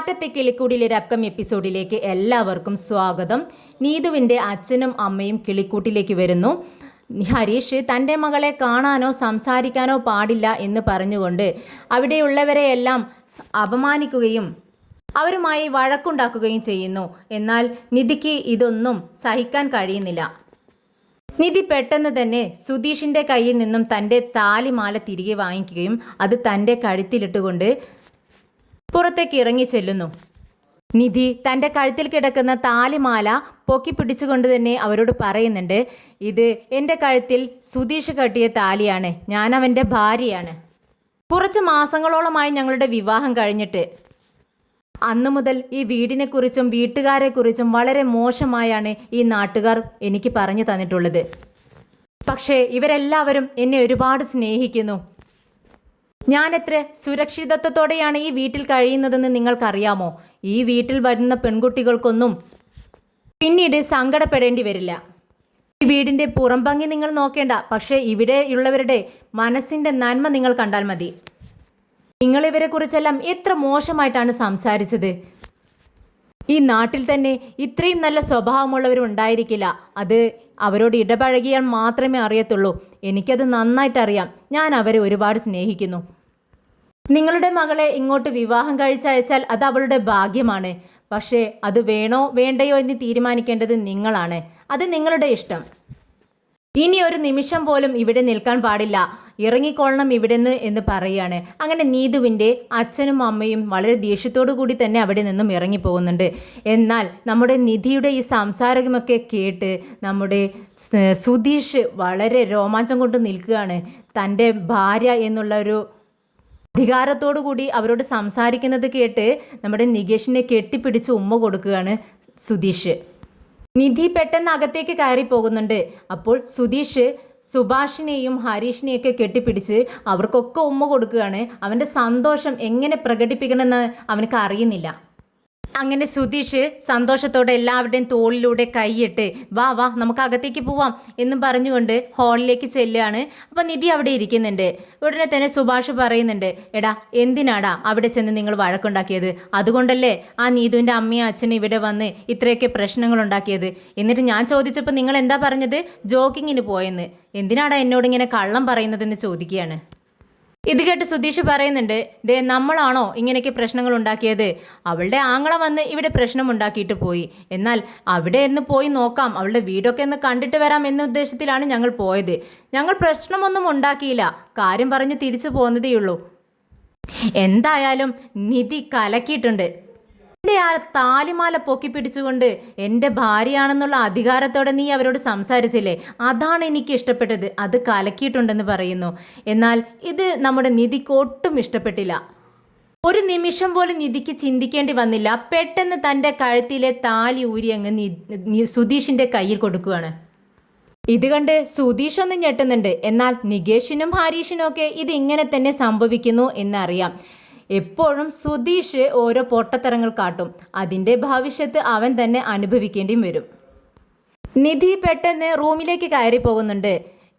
കാറ്റത്തെ കിളിക്കൂടിലെ ഒരു അപ്കം എപ്പിസോഡിലേക്ക് എല്ലാവർക്കും സ്വാഗതം. നീതുവിൻ്റെ അച്ഛനും അമ്മയും കിളിക്കൂട്ടിലേക്ക് വരുന്നു. ഹരീഷ് തൻ്റെ മകളെ കാണാനോ സംസാരിക്കാനോ പാടില്ല എന്ന് പറഞ്ഞുകൊണ്ട് അവിടെയുള്ളവരെയെല്ലാം അപമാനിക്കുകയും അവരുമായി വഴക്കുണ്ടാക്കുകയും ചെയ്യുന്നു. എന്നാൽ നിധിക്ക് ഇതൊന്നും സഹിക്കാൻ കഴിയുന്നില്ല. നിധി പെട്ടെന്ന് തന്നെ സുധീഷിൻ്റെ കയ്യിൽ നിന്നും തൻ്റെ താലിമാല തിരികെ വാങ്ങിക്കുകയും അത് തൻ്റെ കഴുത്തിലിട്ടുകൊണ്ട് പുറത്തേക്ക് ഇറങ്ങി ചെല്ലുന്നു. നിധി തൻ്റെ കഴുത്തിൽ കിടക്കുന്ന താലിമാല പൊക്കി പിടിച്ചുകൊണ്ട് തന്നെ അവരോട് പറയുന്നുണ്ട്, ഇത് എൻ്റെ കഴുത്തിൽ സുധീഷ് കെട്ടിയ താലിയാണ്, ഞാൻ അവൻ്റെ ഭാര്യയാണ്. കുറച്ച് മാസങ്ങളോളമായി ഞങ്ങളുടെ വിവാഹം കഴിഞ്ഞിട്ട് അന്നു മുതൽ ഈ വീടിനെക്കുറിച്ചും വീട്ടുകാരെക്കുറിച്ചും വളരെ മോശമായാണ് ഈ നാട്ടുകാർ എനിക്ക് പറഞ്ഞു തന്നിട്ടുള്ളത്. പക്ഷേ ഇവരെല്ലാവരും എന്നെ ഒരുപാട് സ്നേഹിക്കുന്നു. ഞാൻ എത്ര സുരക്ഷിതത്വത്തോടെയാണ് ഈ വീട്ടിൽ കഴിയുന്നതെന്ന് നിങ്ങൾക്കറിയാമോ? ഈ വീട്ടിൽ വരുന്ന പെൺകുട്ടികൾക്കൊന്നും പിന്നീട് സങ്കടപ്പെടേണ്ടി വരില്ല. ഈ വീടിൻ്റെ പുറംഭംഗി നിങ്ങൾ നോക്കേണ്ട, പക്ഷേ ഇവിടെയുള്ളവരുടെ മനസ്സിൻ്റെ നന്മ നിങ്ങൾ കണ്ടാൽ മതി. നിങ്ങളിവരെക്കുറിച്ചെല്ലാം എത്ര മോശമായിട്ടാണ് സംസാരിച്ചത്. ഈ നാട്ടിൽ തന്നെ ഇത്രയും നല്ല സ്വഭാവമുള്ളവരും ഉണ്ടായിരിക്കില്ല. അത് അവരോട് ഇടപഴകിയാൽ മാത്രമേ അറിയത്തുള്ളൂ. എനിക്കത് നന്നായിട്ടറിയാം. ഞാൻ അവരെ ഒരുപാട് സ്നേഹിക്കുന്നു. നിങ്ങളുടെ മകളെ ഇങ്ങോട്ട് വിവാഹം കഴിച്ചയച്ചാൽ അത് അവളുടെ ഭാഗ്യമാണ്. പക്ഷേ അത് വേണോ വേണ്ടയോ എന്ന് തീരുമാനിക്കേണ്ടത് നിങ്ങളാണ്. അത് നിങ്ങളുടെ ഇഷ്ടം. ഇനി ഒരു നിമിഷം പോലും ഇവിടെ നിൽക്കാൻ പാടില്ല, ഇറങ്ങിക്കൊള്ളണം ഇവിടുന്ന് എന്ന് പറയുകയാണ്. അങ്ങനെ നീതുവിൻ്റെ അച്ഛനും അമ്മയും വളരെ ദേഷ്യത്തോടു കൂടി തന്നെ അവിടെ നിന്നും ഇറങ്ങിപ്പോകുന്നുണ്ട്. എന്നാൽ നമ്മുടെ നിധിയുടെ ഈ സംസാരമൊക്കെ കേട്ട് നമ്മുടെ സുധീഷ് വളരെ രോമാഞ്ചം കൊണ്ട് നിൽക്കുകയാണ്. തൻ്റെ ഭാര്യ എന്നുള്ള ഒരു അധികാരത്തോടു കൂടി അവരോട് സംസാരിക്കുന്നത് കേട്ട് നമ്മുടെ നികേഷിനെ കെട്ടിപ്പിടിച്ച് ഉമ്മ കൊടുക്കുകയാണ് സുധീഷ്. നിധി പെട്ടെന്ന് അകത്തേക്ക് കയറി പോകുന്നുണ്ട്. അപ്പോൾ സുധീഷ് സുഭാഷിനെയും ഹരീഷിനെയൊക്കെ കെട്ടിപ്പിടിച്ച് അവർക്കൊക്കെ ഉമ്മ കൊടുക്കുകയാണ്. അവൻ്റെ സന്തോഷം എങ്ങനെ പ്രകടിപ്പിക്കണമെന്ന് അവനക്ക് അറിയുന്നില്ല. അങ്ങനെ സുധീഷ് സന്തോഷത്തോടെ എല്ലാവരുടെയും തോളിലൂടെ കൈയിട്ട് വാ വാ നമുക്ക് അകത്തേക്ക് പോവാം എന്നും പറഞ്ഞുകൊണ്ട് ഹാളിലേക്ക് ചെല്ലുകയാണ്. അപ്പം നിധി അവിടെ ഇരിക്കുന്നുണ്ട്. ഉടനെ തന്നെ സുഭാഷ് പറയുന്നുണ്ട്, എടാ എന്തിനാടാ അവിടെ ചെന്ന് നിങ്ങൾ വഴക്കുണ്ടാക്കിയത്? അതുകൊണ്ടല്ലേ ആ നീതുവിൻ്റെ അമ്മയും അച്ഛനും ഇവിടെ വന്ന് ഇത്രയൊക്കെ പ്രശ്നങ്ങൾ ഉണ്ടാക്കിയത്. എന്നിട്ട് ഞാൻ ചോദിച്ചപ്പോൾ നിങ്ങൾ എന്താ പറഞ്ഞത്? ജോക്കിങ്ങിന് പോയെന്ന്. എന്തിനാടാ എന്നോട് ഇങ്ങനെ കള്ളം പറയുന്നതെന്ന് ചോദിക്കുകയാണ്. ഇത് കേട്ട് സുധീഷ് പറയുന്നുണ്ട്, ദേ നമ്മളാണോ ഇങ്ങനെയൊക്കെ പ്രശ്നങ്ങൾ ഉണ്ടാക്കിയത്? അവളുടെ ആങ്ങള വന്ന് ഇവിടെ പ്രശ്നം ഉണ്ടാക്കിയിട്ട് പോയി. എന്നാൽ അവിടെ ഒന്ന് പോയി നോക്കാം, അവളുടെ വീടൊക്കെ ഒന്ന് കണ്ടിട്ട് വരാം എന്ന ഉദ്ദേശത്തിലാണ് ഞങ്ങൾ പോയത്. ഞങ്ങൾ പ്രശ്നമൊന്നും ഉണ്ടാക്കിയില്ല, കാര്യം പറഞ്ഞ് തിരിച്ചു പോകുന്നതേയുള്ളൂ. എന്തായാലും നിധി കലക്കിയിട്ടുണ്ട്. എൻ്റെ ആ താലിമാല പൊക്കി പിടിച്ചുകൊണ്ട് എൻ്റെ ഭാര്യയാണെന്നുള്ള അധികാരത്തോടെ നീ അവരോട് സംസാരിച്ചില്ലേ, അതാണ് എനിക്ക് ഇഷ്ടപ്പെട്ടത്. അത് കലക്കിയിട്ടുണ്ടെന്ന് പറയുന്നു. എന്നാൽ ഇത് നമ്മുടെ നിധിക്ക് ഒട്ടും ഇഷ്ടപ്പെട്ടില്ല. ഒരു നിമിഷം പോലും നിധിക്ക് ചിന്തിക്കേണ്ടി വന്നില്ല. പെട്ടെന്ന് തൻ്റെ കഴുത്തിലെ താലി ഊരി അങ്ങ് സുധീഷിൻ്റെ കയ്യിൽ കൊടുക്കുകയാണ്. ഇത് കണ്ട് സുധീഷ് ഒന്ന് ഞെട്ടുന്നുണ്ട്. എന്നാൽ നികേഷിനും ഹരീഷിനും ഒക്കെ ഇത് ഇങ്ങനെ തന്നെ സംഭവിക്കുന്നു എന്നറിയാം. എപ്പോഴും സുധീഷ് ഓരോ പൊട്ടത്തരങ്ങൾ കാട്ടും. അതിൻ്റെ ഭവിഷ്യത്ത് അവൻ തന്നെ അനുഭവിക്കേണ്ടിയും വരും. നിധി പെട്ടെന്ന് റൂമിലേക്ക് കയറി പോകുന്നുണ്ട്.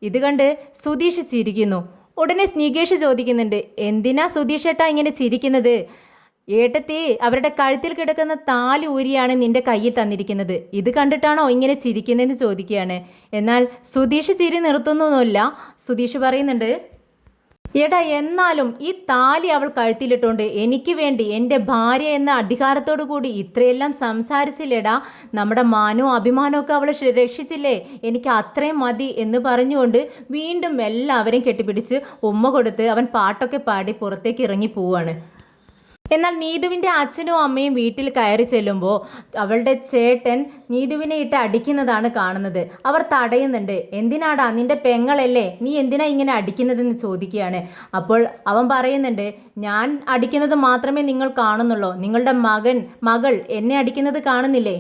ഇത് കണ്ട് സുധീഷ് ചിരിക്കുന്നു. ഉടനെ നികേഷ് ചോദിക്കുന്നുണ്ട്, എന്തിനാ സുധീഷ് ഏട്ടാ ഇങ്ങനെ ചിരിക്കുന്നത്? ഏട്ടത്തി അവരുടെ കഴുത്തിൽ കിടക്കുന്ന താലി ഊരിയാണ് നിന്റെ കയ്യിൽ തന്നിരിക്കുന്നത്. ഇത് കണ്ടിട്ടാണോ ഇങ്ങനെ ചിരിക്കുന്നതെന്ന് ചോദിക്കുകയാണ്. എന്നാൽ സുധീഷ് ചിരി നിർത്തുന്നൊന്നുമില്ല. സുധീഷ് പറയുന്നുണ്ട്, എടാ എന്നാലും ഈ താലി അവൾ കഴുത്തിലിട്ടുണ്ട് എനിക്ക് വേണ്ടി എൻ്റെ ഭാര്യ എന്ന അധികാരത്തോടു കൂടി ഇത്രയെല്ലാം സംസാരിച്ചില്ലേടാ. നമ്മുടെ മാനവും അഭിമാനമൊക്കെ അവൾ രക്ഷിച്ചില്ലേ, എനിക്ക് അത്രയും മതി എന്ന് പറഞ്ഞുകൊണ്ട് വീണ്ടും എല്ലാവരെയും കെട്ടിപ്പിടിച്ച് ഉമ്മ കൊടുത്ത് അവൻ പാട്ടൊക്കെ പാടി പുറത്തേക്ക് ഇറങ്ങി പോവാണ്. എന്നാൽ നീതുവിൻ്റെ അച്ഛനും അമ്മയും വീട്ടിൽ കയറി ചെല്ലുമ്പോൾ അവളുടെ ചേട്ടൻ നീതുവിനെ ഇട്ട് അടിക്കുന്നതാണ് കാണുന്നത്. അവർ തടയുന്നുണ്ട്. എന്തിനാടാ, നിന്റെ പെങ്ങളല്ലേ, നീ എന്തിനാ ഇങ്ങനെ അടിക്കുന്നതെന്ന് ചോദിക്കുകയാണ്. അപ്പോൾ അവൻ പറയുന്നുണ്ട്, ഞാൻ അടിക്കുന്നത് മാത്രമേ നിങ്ങൾ കാണുന്നുള്ളൂ, നിങ്ങളുടെ മകൾ എന്നെ അടിക്കുന്നത് കാണുന്നില്ലേ?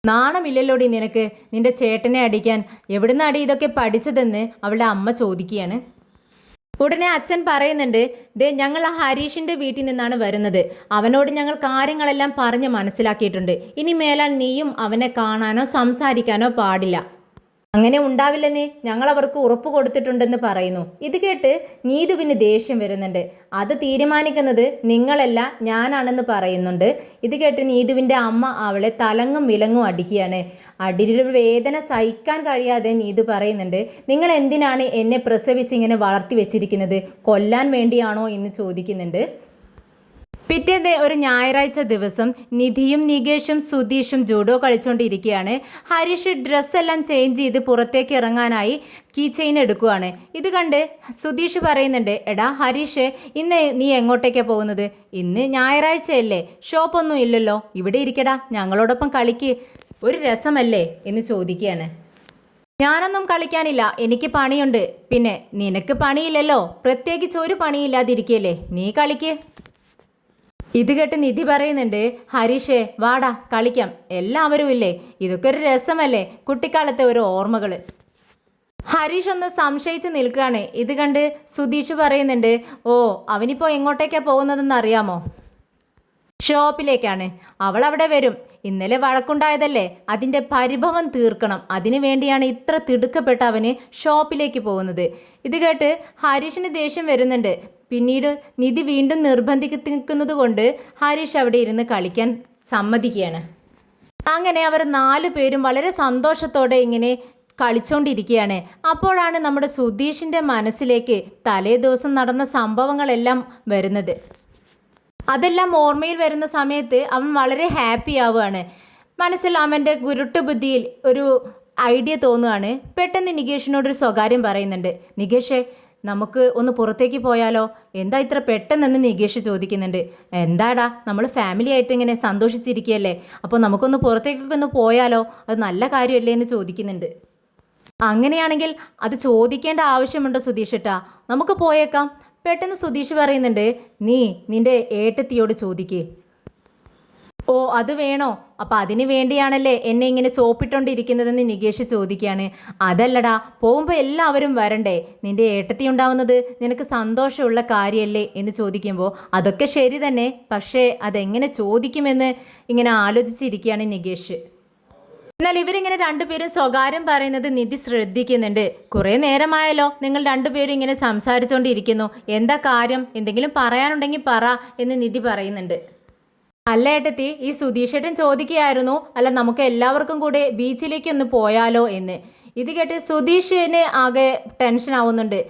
നാണമില്ലല്ലോടി നിനക്ക് നിന്റെ ചേട്ടനെ അടിക്കാൻ? എവിടുന്നാടി ഇതൊക്കെ പഠിച്ചതെന്ന് അവളുടെ അമ്മ ചോദിക്കുകയാണ്. ഉടനെ അച്ഛൻ പറയുന്നുണ്ട്, ദേ ഞങ്ങൾ ആ ഹരീഷിൻ്റെ വീട്ടിൽ നിന്നാണ് വരുന്നത്. അവനോട് ഞങ്ങൾ കാര്യങ്ങളെല്ലാം പറഞ്ഞ് മനസ്സിലാക്കിയിട്ടുണ്ട്. ഇനി മേലാൽ നീയും അവനെ കാണാനോ സംസാരിക്കാനോ പാടില്ല. അങ്ങനെ ഉണ്ടാവില്ലെന്ന് ഞങ്ങൾ അവർക്ക് ഉറപ്പ് കൊടുത്തിട്ടുണ്ടെന്ന് പറയുന്നു. ഇത് കേട്ട് നീതുവിന് ദേഷ്യം വരുന്നുണ്ട്. അത് തീരുമാനിക്കുന്നത് നിങ്ങളല്ല ഞാനാണെന്ന് പറയുന്നുണ്ട്. ഇത് കേട്ട് നീതുവിൻ്റെ അമ്മ അവളെ തലങ്ങും വിലങ്ങും അടിക്കുകയാണ്. അടിയുടെ വേദന സഹിക്കാൻ കഴിയാതെ നീതു പറയുന്നുണ്ട്, നിങ്ങൾ എന്തിനാണ് എന്നെ പ്രസവിച്ച് ഇങ്ങനെ വളർത്തി വെച്ചിരിക്കുന്നത്? കൊല്ലാൻ വേണ്ടിയാണോ എന്ന് ചോദിക്കുന്നുണ്ട്. പിറ്റേന്ന് ഒരു ഞായറാഴ്ച ദിവസം നിധിയും നികേഷും സുധീഷും ജൂഡോ കളിച്ചുകൊണ്ടിരിക്കുകയാണ്. ഹരീഷ് ഡ്രസ്സെല്ലാം ചേഞ്ച് ചെയ്ത് പുറത്തേക്ക് ഇറങ്ങാനായി കീ ചെയിൻ എടുക്കുകയാണ്. ഇത് കണ്ട് സുധീഷ് പറയുന്നുണ്ട്, എടാ ഹരീഷ്, ഇന്ന് നീ എങ്ങോട്ടേക്കാണ് പോകുന്നത്? ഇന്ന് ഞായറാഴ്ചയല്ലേ, ഷോപ്പൊന്നും ഇല്ലല്ലോ, ഇവിടെ ഇരിക്കടാ, ഞങ്ങളോടൊപ്പം കളിക്ക്, ഒരു രസമല്ലേ എന്ന് ചോദിക്കുകയാണ്. ഞാനൊന്നും കളിക്കാനില്ല, എനിക്ക് പണിയുണ്ട്. പിന്നെ നിനക്ക് പണിയില്ലല്ലോ, പ്രത്യേകിച്ച് ഒരു പണിയില്ലാതിരിക്കല്ലേ, നീ കളിക്ക്. ഇത് കേട്ട് നിധി പറയുന്നുണ്ട്, ഹരീഷേ വാടാ കളിക്കാം, എല്ലാവരും ഇല്ലേ, ഇതൊക്കെ ഒരു രസമല്ലേ, കുട്ടിക്കാലത്തെ ഒരു ഓർമ്മകൾ. ഹരീഷ് ഒന്ന് സംശയിച്ച് നിൽക്കുകയാണ്. ഇത് കണ്ട് സുധീഷ് പറയുന്നുണ്ട്, ഓ അവനിപ്പോൾ എങ്ങോട്ടേക്കാണ് പോകുന്നതെന്ന് അറിയാമോ? ഷോപ്പിലേക്കാണ്. അവൾ അവിടെ വരും. ഇന്നലെ വഴക്കുണ്ടായതല്ലേ, അതിൻ്റെ പരിഭവം തീർക്കണം, അതിനു വേണ്ടിയാണ് ഇത്ര തിടുക്കപ്പെട്ട് അവന് ഷോപ്പിലേക്ക് പോകുന്നത്. ഇത് കേട്ട് ഹരീഷിന് ദേഷ്യം വരുന്നുണ്ട്. പിന്നീട് നിധി വീണ്ടും നിർബന്ധിക്കുന്നത് കൊണ്ട് ഹരീഷ് അവിടെ ഇരുന്ന് കളിക്കാൻ സമ്മതിക്കുകയാണ്. അങ്ങനെ അവർ 4 പേരും വളരെ സന്തോഷത്തോടെ ഇങ്ങനെ കളിച്ചുകൊണ്ടിരിക്കുകയാണ്. അപ്പോഴാണ് നമ്മുടെ സുധീഷിൻ്റെ മനസ്സിലേക്ക് തലേ ദിവസം നടന്ന സംഭവങ്ങളെല്ലാം വരുന്നത്. അതെല്ലാം ഓർമ്മയിൽ വരുന്ന സമയത്ത് അവൻ വളരെ ഹാപ്പി ആവുകയാണ്. മനസ്സിൽ അവൻ്റെ കുരുട്ട് ബുദ്ധിയിൽ ഒരു ഐഡിയ തോന്നുകയാണ്. പെട്ടെന്ന് നികേഷിനോടൊരു സ്വകാര്യം പറയുന്നുണ്ട്. നികേഷേ, നമുക്ക് ഒന്ന് പുറത്തേക്ക് പോയാലോ? എന്താ ഇത്ര പെട്ടെന്നെന്ന് നികേഷ് ചോദിക്കുന്നുണ്ട്. എന്താടാ, നമ്മൾ ഫാമിലി ആയിട്ട് ഇങ്ങനെ സന്തോഷിച്ചിരിക്കുകയല്ലേ, അപ്പോൾ നമുക്കൊന്ന് പുറത്തേക്കൊക്കെ ഒന്ന് പോയാലോ, അത് നല്ല കാര്യമല്ലേ എന്ന് ചോദിക്കുന്നുണ്ട്. അങ്ങനെയാണെങ്കിൽ അത് ചോദിക്കേണ്ട ആവശ്യമുണ്ടോ സുധീഷേട്ടാ, നമുക്ക് പോയേക്കാം. പെട്ടെന്ന് സുധീഷ് പറയുന്നുണ്ട്, നീ നിന്റെ ഏട്ടത്തിയോട് ചോദിക്കേ. ഓ അത് വേണോ? അപ്പം അതിന് വേണ്ടിയാണല്ലേ എന്നെ ഇങ്ങനെ സോപ്പിട്ടോണ്ടിരിക്കുന്നതെന്ന് നികേഷ് ചോദിക്കുകയാണ്. അതല്ലടാ, പോകുമ്പോൾ എല്ലാവരും വരണ്ടേ, നിന്റെ ഏട്ടത്തി ഉണ്ടാവുന്നത് നിനക്ക് സന്തോഷമുള്ള കാര്യമല്ലേ എന്ന് ചോദിക്കുമ്പോൾ അതൊക്കെ ശരി തന്നെ, പക്ഷേ അതെങ്ങനെ ചോദിക്കുമെന്ന് ഇങ്ങനെ ആലോചിച്ചിരിക്കുകയാണ് നികേഷ്. എന്നാൽ ഇവരിങ്ങനെ രണ്ടുപേരും സ്വകാര്യം പറയുന്നത് നിധി ശ്രദ്ധിക്കുന്നുണ്ട്. കുറേ നേരമായല്ലോ നിങ്ങൾ രണ്ടുപേരും ഇങ്ങനെ സംസാരിച്ചുകൊണ്ടിരിക്കുന്നു, എന്താ കാര്യം, എന്തെങ്കിലും പറയാനുണ്ടെങ്കിൽ പറ എന്ന് നിധി പറയുന്നുണ്ട്. അല്ല ഏട്ടത്തി, ഈ സുധീഷേട്ടൻ ചോദിക്കുകയായിരുന്നു, അല്ല നമുക്ക് എല്ലാവർക്കും കൂടെ ബീച്ചിലേക്ക് ഒന്ന് പോയാലോ എന്ന്. ഇത് കേട്ട് സുധീഷിന് ആകെ ടെൻഷൻ ആവുന്നുണ്ട്.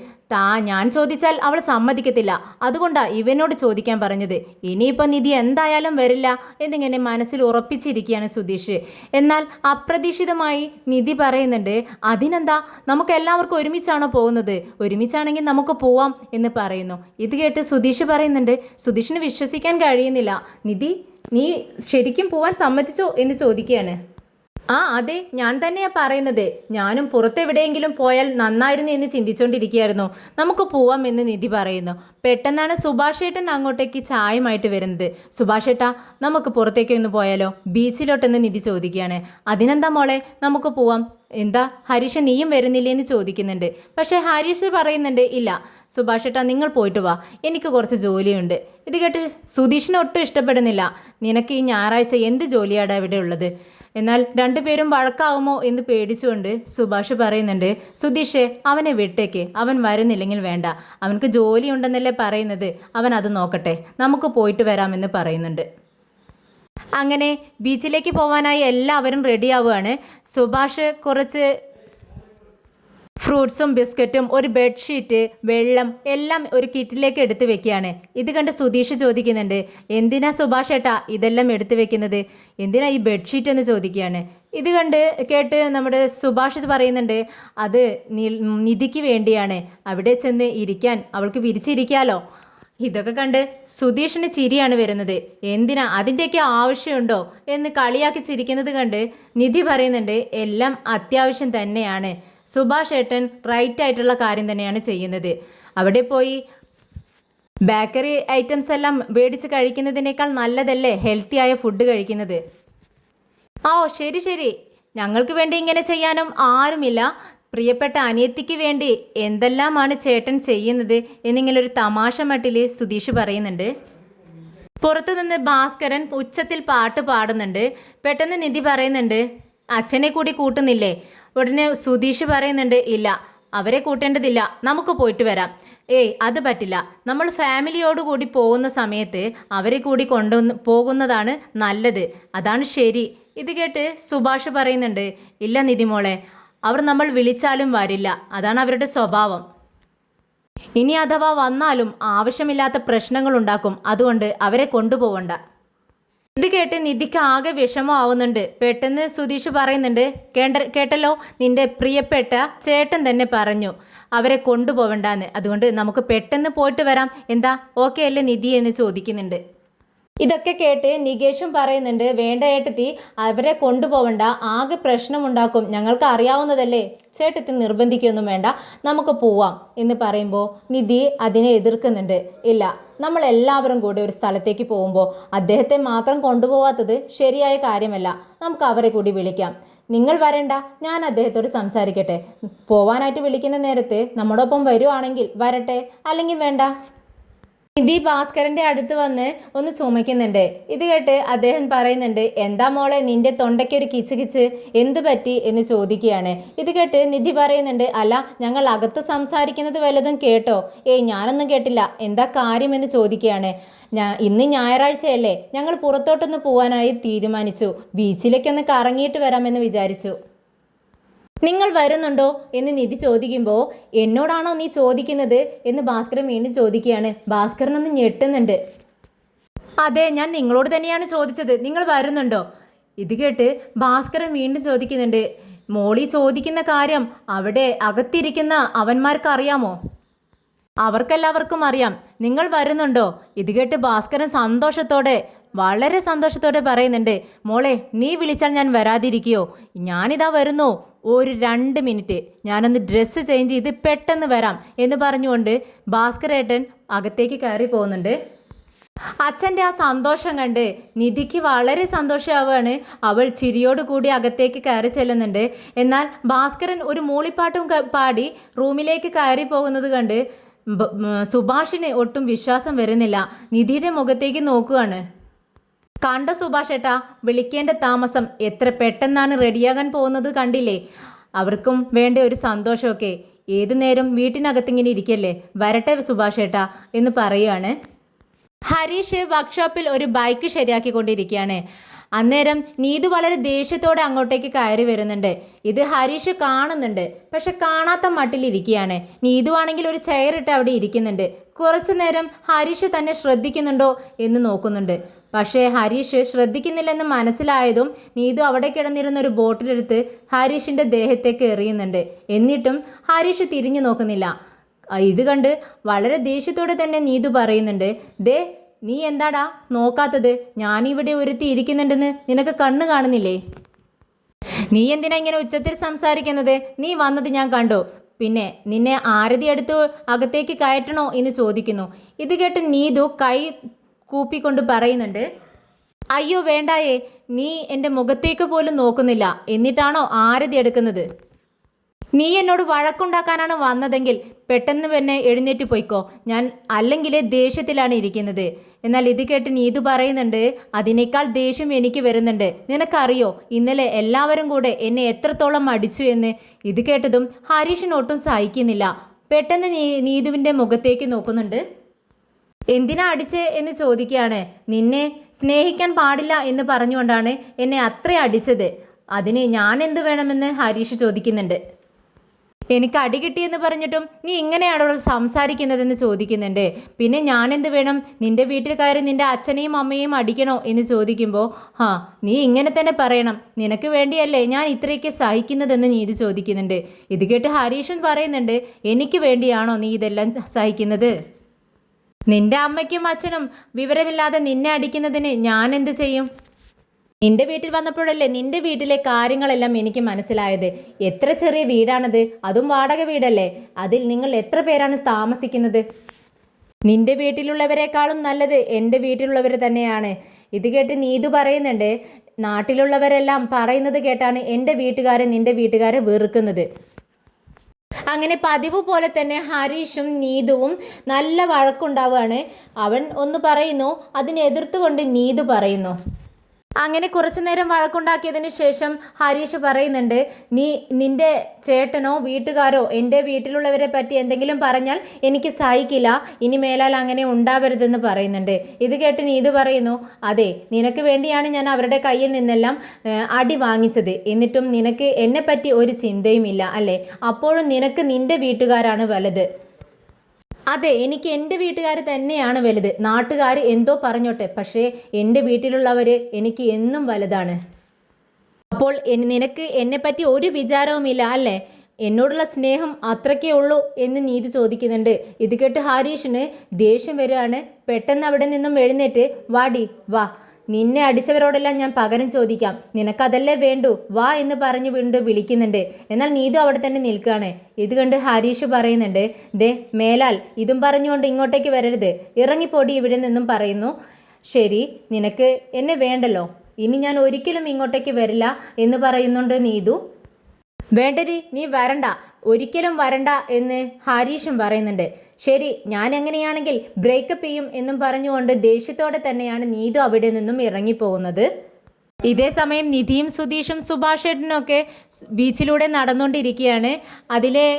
ഞാൻ ചോദിച്ചാൽ അവൾ സമ്മതിക്കത്തില്ല, അതുകൊണ്ടാണ് ഇവനോട് ചോദിക്കാൻ പറഞ്ഞത്. ഇനിയിപ്പോൾ നിധി എന്തായാലും വരില്ല എന്നിങ്ങനെ മനസ്സിൽ ഉറപ്പിച്ചിരിക്കുകയാണ് സുധീഷ്. എന്നാൽ അപ്രതീക്ഷിതമായി നിധി പറയുന്നുണ്ട്, അതിനെന്താ, നമുക്ക് എല്ലാവർക്കും ഒരുമിച്ചാണോ പോകുന്നത്? ഒരുമിച്ചാണെങ്കിൽ നമുക്ക് പോവാം എന്ന് പറയുന്നു. ഇത് കേട്ട് സുധീഷ് പറയുന്നുണ്ട്, സുധീഷിന് വിശ്വസിക്കാൻ കഴിയുന്നില്ല. നിധി, നീ ശരിക്കും പോവാൻ സമ്മതിച്ചോ എന്ന് ചോദിക്കുകയാണ്. അതെ, ഞാൻ തന്നെയാണ് പറയുന്നത്, ഞാനും പുറത്തെവിടെയെങ്കിലും പോയാൽ നന്നായിരുന്നു എന്ന് ചിന്തിച്ചുകൊണ്ടിരിക്കുകയായിരുന്നു, നമുക്ക് പോവാം എന്ന് നിധി പറയുന്നു. പെട്ടെന്നാണ് സുഭാഷേട്ടൻ അങ്ങോട്ടേക്ക് ചായമായിട്ട് വരുന്നത്. സുഭാഷേട്ടാ, നമുക്ക് പുറത്തേക്ക് ഒന്ന് പോയാലോ, ബീച്ചിലോട്ടെന്ന് നിധി ചോദിക്കുകയാണ്. അതിനെന്താ മോളെ, നമുക്ക് പോവാം. എന്താ ഹരീഷ്, നീയും വരുന്നില്ലേ എന്ന് ചോദിക്കുന്നുണ്ട്. പക്ഷേ ഹരീഷ് പറയുന്നുണ്ട്, ഇല്ല സുഭാഷേട്ടാ, നിങ്ങൾ പോയിട്ട് വാ, എനിക്ക് കുറച്ച് ജോലിയുണ്ട്. ഇത് കേട്ട് സുധീഷിനെ ഒട്ടും ഇഷ്ടപ്പെടുന്നില്ല. നിനക്ക് ഈ ഞായറാഴ്ച എന്ത് ജോലിയാണ് ഇവിടെ ഉള്ളത്? എന്നാൽ രണ്ടുപേരും വഴക്കാവുമോ എന്ന് പേടിച്ചുകൊണ്ട് സുഭാഷ് പറയുന്നുണ്ട്, സുധീഷേ അവനെ വിട്ടേക്ക്, അവൻ വരുന്നില്ലെങ്കിൽ വേണ്ട, അവനക്ക് ജോലിയുണ്ടെന്നല്ലേ പറയുന്നത്, അവൻ അത് നോക്കട്ടെ, നമുക്ക് പോയിട്ട് വരാമെന്ന് പറയുന്നുണ്ട്. അങ്ങനെ ബീച്ചിലേക്ക് പോകാനായി എല്ലാവരും റെഡിയാവുകയാണ്. സുഭാഷ് കുറച്ച് ഫ്രൂട്ട്സും ബിസ്ക്കറ്റും ഒരു ബെഡ്ഷീറ്റ്, വെള്ളം എല്ലാം ഒരു കിറ്റിലേക്ക് എടുത്തു വെക്കുകയാണ്. ഇത് കണ്ട് സുധീഷ് ചോദിക്കുന്നുണ്ട്, എന്തിനാ സുഭാഷ് ഏട്ടാ ഇതെല്ലാം എടുത്തു വെക്കുന്നത്, എന്തിനാ ഈ ബെഡ്ഷീറ്റ് എന്ന് ചോദിക്കുകയാണ്. ഇത് കേട്ട് നമ്മുടെ സുഭാഷ് പറയുന്നുണ്ട്, അത് നിധിക്ക് വേണ്ടിയാണ്, അവിടെ ചെന്ന് ഇരിക്കാൻ അവൾക്ക് വിരിച്ചിരിക്കാലോ. ഇതൊക്കെ കണ്ട് സുധീഷിന് ചിരിയാണ് വരുന്നത്. എന്തിനാ, അതിൻ്റെയൊക്കെ ആവശ്യമുണ്ടോ എന്ന് കളിയാക്കി ചിരിക്കുന്നത് കണ്ട് നിധി പറയുന്നുണ്ട്, എല്ലാം അത്യാവശ്യം തന്നെയാണ്, സുഭാഷ് ഏട്ടൻ റൈറ്റ് ആയിട്ടുള്ള കാര്യം തന്നെയാണ് ചെയ്യുന്നത്. അവിടെ പോയി ബേക്കറി ഐറ്റംസ് എല്ലാം മേടിച്ച് കഴിക്കുന്നതിനേക്കാൾ നല്ലതല്ലേ ഹെൽത്തിയായ ഫുഡ് കഴിക്കുന്നത്. ശരി ശരി, ഞങ്ങൾക്ക് വേണ്ടി ഇങ്ങനെ ചെയ്യാനും ആരുമില്ല, പ്രിയപ്പെട്ട അനിയത്തിക്ക് വേണ്ടി എന്തെല്ലാമാണ് ചേട്ടൻ ചെയ്യുന്നത് എന്നിങ്ങനെ ഒരു തമാശ മട്ടിൽ സുധീഷ് പറയുന്നുണ്ട്. പുറത്തുനിന്ന് ഭാസ്കരൻ ഉച്ചത്തിൽ പാട്ട് പാടുന്നുണ്ട്. പെട്ടെന്ന് നിധി പറയുന്നുണ്ട്, അച്ഛനെ കൂടി കൂട്ടുന്നില്ലേ? ഉടനെ സുധീഷ് പറയുന്നുണ്ട്, ഇല്ല അവരെ കൂട്ടേണ്ടതില്ല, നമുക്ക് പോയിട്ട് വരാം. ഏയ് അത് പറ്റില്ല, നമ്മൾ ഫാമിലിയോട് കൂടി പോകുന്ന സമയത്ത് അവരെ കൂടി പോകുന്നതാണ് നല്ലത്, അതാണ് ശരി. ഇത് കേട്ട് സുഭാഷ് പറയുന്നുണ്ട്, ഇല്ല നിധിമോളെ, അവർ നമ്മൾ വിളിച്ചാലും വരില്ല, അതാണ് അവരുടെ സ്വഭാവം. ഇനി അഥവാ വന്നാലും ആവശ്യമില്ലാത്ത പ്രശ്നങ്ങൾ ഉണ്ടാക്കും, അതുകൊണ്ട് അവരെ കൊണ്ടുപോവണ്ട. ഇത് കേട്ട് നിധിക്ക് ആകെ വിഷമമാവുന്നുണ്ട്. പെട്ടെന്ന് സുധീഷ് പറയുന്നുണ്ട്, കേട്ടല്ലോ, നിന്റെ പ്രിയപ്പെട്ട ചേട്ടൻ തന്നെ പറഞ്ഞു അവരെ കൊണ്ടുപോവണ്ടെന്ന്, അതുകൊണ്ട് നമുക്ക് പെട്ടെന്ന് പോയിട്ട് വരാം, എന്താ ഓക്കെ അല്ലേ നിധി എന്ന് ചോദിക്കുന്നുണ്ട്. ഇതൊക്കെ കേട്ട് നികേഷും പറയുന്നുണ്ട്, വേണ്ട ഏട്ടത്തി, അവരെ കൊണ്ടുപോവണ്ട, ആകെ പ്രശ്നമുണ്ടാക്കും, ഞങ്ങൾക്ക് അറിയാവുന്നതല്ലേ, ചേട്ടത്തി നിർബന്ധിക്കൊന്നും വേണ്ട, നമുക്ക് പോവാം എന്ന് പറയുമ്പോൾ നിധി അതിനെ എതിർക്കുന്നുണ്ട്. ഇല്ല, നമ്മൾ എല്ലാവരും കൂടി ഒരു സ്ഥലത്തേക്ക് പോകുമ്പോൾ അദ്ദേഹത്തെ മാത്രം കൊണ്ടുപോവാത്തത് ശരിയായ കാര്യമല്ല, നമുക്ക് അവരെ കൂടി വിളിക്കാം. നിങ്ങൾ വരണ്ട, ഞാൻ അദ്ദേഹത്തോട് സംസാരിക്കട്ടെ, പോവാനായിട്ട് വിളിക്കുന്ന നേരത്ത് നമ്മോടൊപ്പം വരുവാണെങ്കിൽ വരട്ടെ, അല്ലെങ്കിൽ വേണ്ട. നിധി ഭാസ്കരന്റെ അടുത്ത് വന്ന് ഒന്ന് ചുമയ്ക്കുന്നുണ്ട്. ഇത് കേട്ട് അദ്ദേഹം പറയുന്നുണ്ട്, എന്താ മോളെ നിന്റെ തൊണ്ടയ്ക്ക് ഒരു കിച്ച് കിച്ച്, എന്ത് പറ്റി എന്ന് ചോദിക്കുകയാണ്. ഇത് കേട്ട് നിധി പറയുന്നുണ്ട്, അല്ല ഞങ്ങൾ അകത്ത് സംസാരിക്കുന്നത് വല്ലതും കേട്ടോ? ഏയ് ഞാനൊന്നും കേട്ടില്ല, എന്താ കാര്യം എന്ന് ചോദിക്കുകയാണ്. ഇന്ന് ഞായറാഴ്ചയല്ലേ, ഞങ്ങൾ പുറത്തോട്ടൊന്ന് പോകാനായി തീരുമാനിച്ചു, ബീച്ചിലേക്കൊന്ന് കറങ്ങിയിട്ട് വരാമെന്ന് വിചാരിച്ചു. നിങ്ങൾ വരുന്നുണ്ടോ എന്ന് നിധി ചോദിക്കുമ്പോൾ, എന്നോടാണോ നീ ചോദിക്കുന്നത് എന്ന് ഭാസ്കരൻ വീണ്ടും ചോദിക്കുകയാണ്. ഭാസ്കരനൊന്ന് ഞെട്ടുന്നുണ്ട്. അതെ, ഞാൻ നിങ്ങളോട് തന്നെയാണ് ചോദിച്ചത്, നിങ്ങൾ വരുന്നുണ്ടോ? ഇത് കേട്ട് ഭാസ്കരൻ വീണ്ടും ചോദിക്കുന്നുണ്ട്, മോളി ചോദിക്കുന്ന കാര്യം അവിടെ അകത്തിരിക്കുന്ന അവന്മാർക്ക് അറിയാമോ? അവർക്കെല്ലാവർക്കും അറിയാം, നിങ്ങൾ വരുന്നുണ്ടോ? ഇത് കേട്ട് ഭാസ്കരൻ വളരെ സന്തോഷത്തോടെ പറയുന്നുണ്ട്, മോളെ നീ വിളിച്ചാൽ ഞാൻ വരാതിരിക്കുകയോ? ഞാനിതാ വരുന്നു, ഒരു 2 മിനിറ്റ്, ഞാനൊന്ന് ഡ്രസ്സ് ചേഞ്ച് ചെയ്ത് പെട്ടെന്ന് വരാം എന്ന് പറഞ്ഞുകൊണ്ട് ഭാസ്കരേട്ടൻ അകത്തേക്ക് കയറി പോകുന്നുണ്ട്. അച്ഛൻ്റെ ആ സന്തോഷം കണ്ട് നിധിക്ക് വളരെ സന്തോഷമാവുകയാണ്. അവൾ ചിരിയോട് കൂടി അകത്തേക്ക് കയറി ചെല്ലുന്നുണ്ട്. എന്നാൽ ഭാസ്കരൻ ഒരു മൂളിപ്പാട്ടും പാടി റൂമിലേക്ക് കയറി പോകുന്നത് കണ്ട് സുഭാഷിന് ഒട്ടും വിശ്വാസം വരുന്നില്ല. നിധിയുടെ മുഖത്തേക്ക് നോക്കുകയാണ്. കണ്ടോ സുഭാഷ് ഏട്ടാ, വിളിക്കേണ്ട താമസം, എത്ര പെട്ടെന്നാണ് റെഡിയാകാൻ പോകുന്നത് കണ്ടില്ലേ? അവർക്കും വേണ്ട ഒരു സന്തോഷമൊക്കെ. ഏതു നേരം വീട്ടിനകത്തിങ്ങനെ ഇരിക്കല്ലേ, വരട്ടെ സുഭാഷ് ഏട്ടാ എന്ന് പറയുകയാണ്. ഹരീഷ് വർക്ക്ഷോപ്പിൽ ഒരു ബൈക്ക് ശരിയാക്കിക്കൊണ്ടിരിക്കുകയാണ്. അന്നേരം നീതു വളരെ ദേഷ്യത്തോടെ അങ്ങോട്ടേക്ക് കയറി വരുന്നുണ്ട്. ഇത് ഹരീഷ് കാണുന്നുണ്ട്, പക്ഷെ കാണാത്ത മട്ടിലിരിക്കുകയാണ്. നീതു ആണെങ്കിൽ ഒരു ചെയറിട്ട് അവിടെ ഇരിക്കുന്നുണ്ട്. കുറച്ചു നേരം ഹരീഷ് തന്നെ ശ്രദ്ധിക്കുന്നുണ്ടോ എന്ന് നോക്കുന്നുണ്ട്. പക്ഷേ ഹരീഷ് ശ്രദ്ധിക്കുന്നില്ലെന്ന് മനസ്സിലായതും നീതു അവിടെ കിടന്നിരുന്ന ഒരു ബോട്ടിലെടുത്ത് ഹരീഷിൻ്റെ ദേഹത്തേക്ക് എറിയുന്നുണ്ട്. എന്നിട്ടും ഹരീഷ് തിരിഞ്ഞു നോക്കുന്നില്ല. ഇത് കണ്ട് വളരെ ദേഷ്യത്തോടെ തന്നെ നീതു പറയുന്നുണ്ട്, ദേ നീ എന്താടാ നോക്കാത്തത്? ഞാനിവിടെ ഒരുത്തി ഇരിക്കുന്നുണ്ടെന്ന് നിനക്ക് കണ്ണ് കാണുന്നില്ലേ? നീ എന്തിനാ ഇങ്ങനെ ഉച്ചത്തിൽ സംസാരിക്കുന്നത്? നീ വന്നത് ഞാൻ കണ്ടു. പിന്നെ നിന്നെ ആരതി എടുത്ത് അകത്തേക്ക് കയറ്റണോ എന്ന് ചോദിക്കുന്നു. ഇത് കേട്ട് നീതു കൈ കൂപ്പിക്കൊണ്ട് പറയുന്നുണ്ട്, അയ്യോ വേണ്ടായേ, നീ എൻ്റെ മുഖത്തേക്ക് പോലും നോക്കുന്നില്ല, എന്നിട്ടാണോ ആരതി എടുക്കുന്നത്? നീ എന്നോട് വഴക്കുണ്ടാക്കാനാണ് വന്നതെങ്കിൽ പെട്ടെന്ന് തന്നെ എഴുന്നേറ്റ് പോയിക്കോ, ഞാൻ അല്ലെങ്കിൽ ദേഷ്യത്തിലാണ് ഇരിക്കുന്നത്. എന്നാൽ ഇത് കേട്ട് നീതു പറയുന്നുണ്ട്, അതിനേക്കാൾ ദേഷ്യം എനിക്ക് വരുന്നുണ്ട്. നിനക്കറിയോ ഇന്നലെ എല്ലാവരും കൂടെ എന്നെ എത്രത്തോളം അടിച്ചു എന്ന്? ഇത് കേട്ടതും ഹരീഷിന് ഒട്ടും സഹിക്കുന്നില്ല. പെട്ടെന്ന് നീതുവിൻ്റെ മുഖത്തേക്ക് നോക്കുന്നുണ്ട്. എന്തിനാ അടിച്ച് എന്ന് ചോദിക്കുകയാണ്. നിന്നെ സ്നേഹിക്കാൻ പാടില്ല എന്ന് പറഞ്ഞുകൊണ്ടാണ് എന്നെ അത്ര അടിച്ചത്, അതിന് ഞാൻ എന്ത് വേണമെന്ന് ഹരീഷ് ചോദിക്കുന്നുണ്ട്. എനിക്ക് അടി കിട്ടിയെന്ന് പറഞ്ഞിട്ടും നീ ഇങ്ങനെയാണോ സംസാരിക്കുന്നതെന്ന് ചോദിക്കുന്നുണ്ട്. പിന്നെ ഞാൻ എന്ത് വേണം? നിന്റെ വീട്ടിൽ കയറി നിന്റെ അച്ഛനെയും അമ്മയെയും അടിക്കണോ എന്ന് ചോദിക്കുമ്പോൾ, നീ ഇങ്ങനെ തന്നെ പറയണം, നിനക്ക് വേണ്ടിയല്ലേ ഞാൻ ഇത്രയൊക്കെ സഹിക്കുന്നതെന്ന് നീതു ചോദിക്കുന്നുണ്ട്. ഇത് കേട്ട് ഹരീഷൻ പറയുന്നുണ്ട്, എനിക്ക് വേണ്ടിയാണോ നീ ഇതെല്ലാം സഹിക്കുന്നത്? നിന്റെ അമ്മയ്ക്കും അച്ഛനും വിവരമില്ലാതെ നിന്നെ അടിക്കുന്നതിന് ഞാൻ എന്ത് ചെയ്യും? നിന്റെ വീട്ടിൽ വന്നപ്പോഴല്ലേ നിന്റെ വീട്ടിലെ കാര്യങ്ങളെല്ലാം എനിക്ക് മനസ്സിലായത്. എത്ര ചെറിയ വീടാണത്, അതും വാടക വീടല്ലേ. അതിൽ നിങ്ങൾ എത്ര പേരാണ് താമസിക്കുന്നത്? നിന്റെ വീട്ടിലുള്ളവരെക്കാളും നല്ലത് എൻ്റെ വീട്ടിലുള്ളവർ തന്നെയാണ്. ഇത് കേട്ട് നീതു പറയുന്നുണ്ട്, നാട്ടിലുള്ളവരെല്ലാം പറയുന്നത് കേട്ടാണ് എൻ്റെ വീട്ടുകാരെ നിന്റെ വീട്ടുകാരെ വെറുക്കുന്നത്. അങ്ങനെ പതിവ് പോലെ തന്നെ ഹരീഷും നീതുവും നല്ല വഴക്കുണ്ടാവുകയാണ്. അവൻ ഒന്ന് പറയുന്നു, അതിനെ എതിർത്തുകൊണ്ട് നീതു പറയുന്നു, അങ്ങനെ കുറച്ചു നേരം വഴക്കുണ്ടാക്കിയതിന് ശേഷം ഹരീഷ് പറയുന്നുണ്ട്, നിന്റെ ചേട്ടനോ വീട്ടുകാരോ എൻ്റെ വീട്ടിലുള്ളവരെ പറ്റി എന്തെങ്കിലും പറഞ്ഞാൽ എനിക്ക് സഹിക്കില്ല, ഇനി മേലാൽ അങ്ങനെ ഉണ്ടാവരുതെന്ന് പറയുന്നുണ്ട്. ഇത് കേട്ട് നീതു പറയുന്നു, അതെ, നിനക്ക് വേണ്ടിയാണ് ഞാൻ അവരുടെ കയ്യിൽ നിന്നെല്ലാം അടി വാങ്ങിച്ചത്, എന്നിട്ടും നിനക്ക് എന്നെ പറ്റി ഒരു ചിന്തയുമില്ല അല്ലേ? അപ്പോഴും നിനക്ക് നിന്റെ വീട്ടുകാരാണ് വലുത്. അതെ, എനിക്ക് എൻ്റെ വീട്ടുകാർ തന്നെയാണ് വലുത്. നാട്ടുകാർ എന്തോ പറഞ്ഞോട്ടെ, പക്ഷേ എൻ്റെ വീട്ടിലുള്ളവർ എനിക്ക് എന്നും വലുതാണ്. അപ്പോൾ നിനക്ക് എന്നെപ്പറ്റി ഒരു വിചാരവുമില്ല അല്ലേ? എന്നോടുള്ള സ്നേഹം അത്രയ്ക്കേ ഉള്ളൂ എന്ന് നീതി ചോദിക്കുന്നുണ്ട്. ഇത് കേട്ട് ഹരീഷിന് ദേഷ്യം വരികയാണ്. പെട്ടെന്ന് അവിടെ നിന്നും എഴുന്നേറ്റ്, വാടി വാ, നിന്നെ അടിച്ചവരോടെല്ലാം ഞാൻ പകരം ചോദിക്കാം, നിനക്കതല്ലേ വേണ്ടു, വാ എന്ന് പറഞ്ഞ് വീണ്ടും വിളിക്കുന്നുണ്ട്. എന്നാൽ നീതു അവിടെ തന്നെ നിൽക്കുകയാണ്. ഇത് കണ്ട് ഹരീഷ് പറയുന്നുണ്ട്, ദേ മേലാൽ ഇതും പറഞ്ഞുകൊണ്ട് ഇങ്ങോട്ടേക്ക് വരരുത്, ഇറങ്ങിപ്പോടി ഇവിടെ നിന്നും പറയുന്നു. ശരി, നിനക്ക് എന്നെ വേണ്ടല്ലോ, ഇനി ഞാൻ ഒരിക്കലും ഇങ്ങോട്ടേക്ക് വരില്ല എന്ന് പറയുന്നുണ്ട് നീതു. വേണ്ടരി, നീ വരണ്ട, ഒരിക്കലും വരണ്ട എന്ന് ഹരീഷും പറയുന്നുണ്ട്. ശരി, ഞാൻ എങ്ങനെയാണെങ്കിൽ ബ്രേക്കപ്പ് ചെയ്യും എന്നും പറഞ്ഞുകൊണ്ട് ദേഷ്യത്തോടെ തന്നെയാണ് നീതു അവിടെ നിന്നും ഇറങ്ങിപ്പോകുന്നത്. ഇതേ സമയം നിധിയും സുധീഷും സുഭാഷേട്ടനൊക്കെ ബീച്ചിലൂടെ നടന്നുകൊണ്ടിരിക്കുകയാണ്. അതിലെ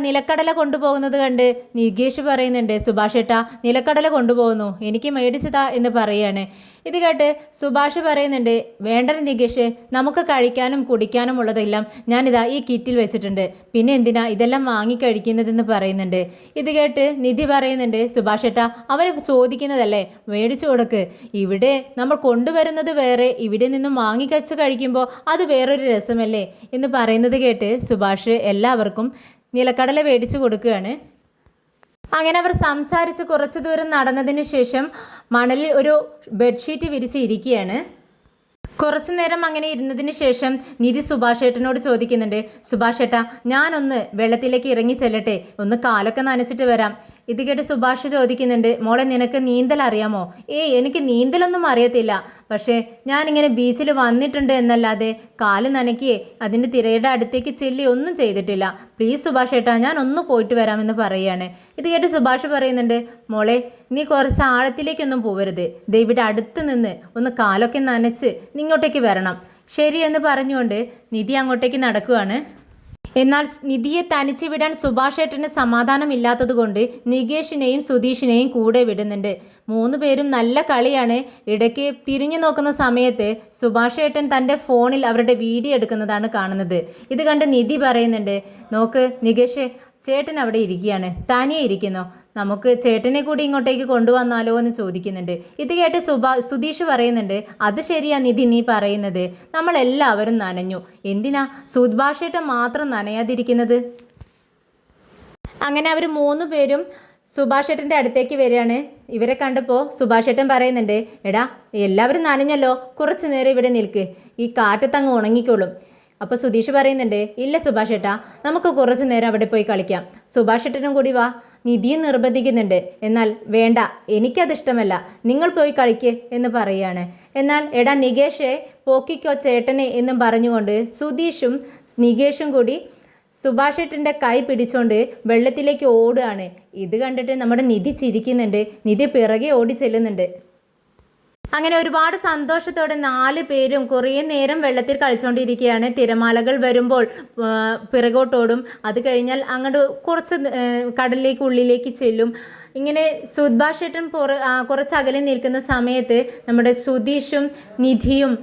നിലക്കടല കൊണ്ടുപോകുന്നത് കണ്ട് നികേഷ് പറയുന്നുണ്ട്, സുഭാഷേട്ടാ നിലക്കടല കൊണ്ടുപോകുന്നു, എനിക്ക് മേടിച്ചതാ എന്ന് പറയാണ്. ഇത് കേട്ട് സുഭാഷ് പറയുന്നുണ്ട്, വേണ്ട നികേഷ്, നമുക്ക് കഴിക്കാനും കുടിക്കാനും ഉള്ളതെല്ലാം ഞാനിതാ ഈ കിറ്റിൽ വെച്ചിട്ടുണ്ട്, പിന്നെ എന്തിനാ ഇതെല്ലാം വാങ്ങിക്കഴിക്കുന്നതെന്ന് പറയുന്നുണ്ട്. ഇത് കേട്ട് നിധി പറയുന്നുണ്ട്, സുഭാഷേട്ടാ അവന് ചോദിക്കുന്നതല്ലേ, മേടിച്ചു കൊടുക്ക്, ഇവിടെ നമ്മൾ കൊണ്ടുവരുന്നത് വേറെ, ഇവിടെ നിന്നും വാങ്ങിക്കച്ച് കഴിക്കുമ്പോൾ അത് വേറൊരു രസമല്ലേ എന്ന് പറയുന്നത് കേട്ട് സുഭാഷ് എല്ലാവർക്കും നിലക്കടല മേടിച്ചു കൊടുക്കുകയാണ്. അങ്ങനെ അവർ സംസാരിച്ച് കുറച്ചു ദൂരം നടന്നതിന് ശേഷം മണലിൽ ഒരു ബെഡ്ഷീറ്റ് വിരിച്ച് ഇരിക്കുകയാണ്. കുറച്ചു നേരം അങ്ങനെ ഇരുന്നതിന് ശേഷം നിധി സുഭാഷേട്ടനോട് ചോദിക്കുന്നുണ്ട്, സുഭാഷേട്ടാ ഞാനൊന്ന് വെള്ളത്തിലേക്ക് ഇറങ്ങി ചെല്ലട്ടെ, ഒന്ന് കാലൊക്കെ നനച്ചിട്ട് വരാം. ഇത് കേട്ട് സുഭാഷ് ചോദിക്കുന്നുണ്ട്, മോളെ നിനക്ക് നീന്തൽ അറിയാമോ? എനിക്ക് നീന്തലൊന്നും അറിയത്തില്ല, പക്ഷേ ഞാനിങ്ങനെ ബീച്ചിൽ വന്നിട്ടുണ്ട് എന്നല്ലാതെ കാല് നനയ്ക്കുകയെ അതിൻ്റെ തിരയുടെ അടുത്തേക്ക് ചെല്ലി ഒന്നും ചെയ്തിട്ടില്ല. പ്ലീസ് സുഭാഷേട്ടാ ഞാൻ ഒന്ന് പോയിട്ട് വരാമെന്ന് പറയുകയാണ്. ഇത് കേട്ട് സുഭാഷ് പറയുന്നുണ്ട്, മോളെ നീ കുറച്ച് ആഴത്തിലേക്കൊന്നും പോവരുത്, ദൈവയുടെ അടുത്ത് നിന്ന് ഒന്ന് കാലൊക്കെ നനച്ച് ഇങ്ങോട്ടേക്ക് വരണം. ശരി എന്ന് പറഞ്ഞുകൊണ്ട് നിധി അങ്ങോട്ടേക്ക് നടക്കുകയാണ്. എന്നാൽ നിധിയെ തനിച്ച് വിടാൻ സുഭാഷേട്ടന് സമാധാനമില്ലാത്തത് കൊണ്ട് നികേഷിനെയും സുധീഷിനെയും കൂടെ വിടുന്നുണ്ട്. 3 പേരും നല്ല കളിയാണ്. ഇടയ്ക്ക് തിരിഞ്ഞു നോക്കുന്ന സമയത്ത് സുഭാഷേട്ടൻ തൻ്റെ ഫോണിൽ അവരുടെ വീഡിയോ എടുക്കുന്നതാണ് കാണുന്നത്. ഇത് കണ്ട് നിധി പറയുന്നുണ്ട്, നോക്ക് നികേഷ്, ചേട്ടൻ അവിടെ ഇരിക്കുകയാണ്, തനിയെ ഇരിക്കുന്നു, നമുക്ക് ചേട്ടനെ കൂടി ഇങ്ങോട്ടേക്ക് കൊണ്ടുവന്നാലോ എന്ന് ചോദിക്കുന്നുണ്ട്. ഇത് കേട്ട് സുധീഷ് പറയുന്നുണ്ട്, അത് ശരിയാ നിധി നീ പറയുന്നത്, നമ്മളെല്ലാവരും നനഞ്ഞു, എന്തിനാ സുഭാഷേട്ടൻ മാത്രം നനയാതിരിക്കുന്നത്? അങ്ങനെ അവർ 3 പേരും സുഭാഷേട്ടൻ്റെ അടുത്തേക്ക് വരികയാണ്. ഇവരെ കണ്ടപ്പോൾ സുഭാഷേട്ടൻ പറയുന്നുണ്ട്, എടാ എല്ലാവരും നനഞ്ഞല്ലോ, കുറച്ച് നേരം ഇവിടെ നിൽക്ക്, ഈ കാറ്റത്തങ്ങ് ഉണങ്ങിക്കോളും. അപ്പോൾ സുധീഷ് പറയുന്നുണ്ട്, ഇല്ല സുഭാഷേട്ടാ, നമുക്ക് കുറച്ച് നേരം അവിടെ പോയി കളിക്കാം, സുഭാഷേട്ടനും കൂടി വാ. നിധിയും നിർബന്ധിക്കുന്നുണ്ട്. എന്നാൽ വേണ്ട, എനിക്കതിഷ്ടമല്ല, നിങ്ങൾ പോയി കളിക്ക് എന്ന് പറയുകയാണ്. എന്നാൽ എടാ നികേഷെ, പോക്കിക്കോ ചേട്ടനെ എന്നും പറഞ്ഞുകൊണ്ട് സുധീഷും നികേഷും കൂടി സുഭാഷേട്ടൻ്റെ കൈ പിടിച്ചുകൊണ്ട് വെള്ളത്തിലേക്ക് ഓടുകയാണ്. ഇത് കണ്ടിട്ട് നമ്മുടെ നിധി ചിരിക്കുന്നുണ്ട്. നിധി പിറകെ ഓടി ചെല്ലുന്നുണ്ട്. അങ്ങനെ ഒരുപാട് സന്തോഷത്തോടെ 4 പേരും കുറേ നേരം വെള്ളത്തിൽ കളിച്ചുകൊണ്ടിരിക്കുകയാണ്. തിരമാലകൾ വരുമ്പോൾ പിറകോട്ടോടും, അത് കഴിഞ്ഞാൽ അങ്ങോട്ട് കുറച്ച് കടലിലേക്ക് ഉള്ളിലേക്ക് ചെല്ലും. ഇങ്ങനെ സുഭാഷേട്ടൻ കുറച്ച് അകലെ നിൽക്കുന്ന സമയത്ത് നമ്മുടെ സുധീഷും നിധിയും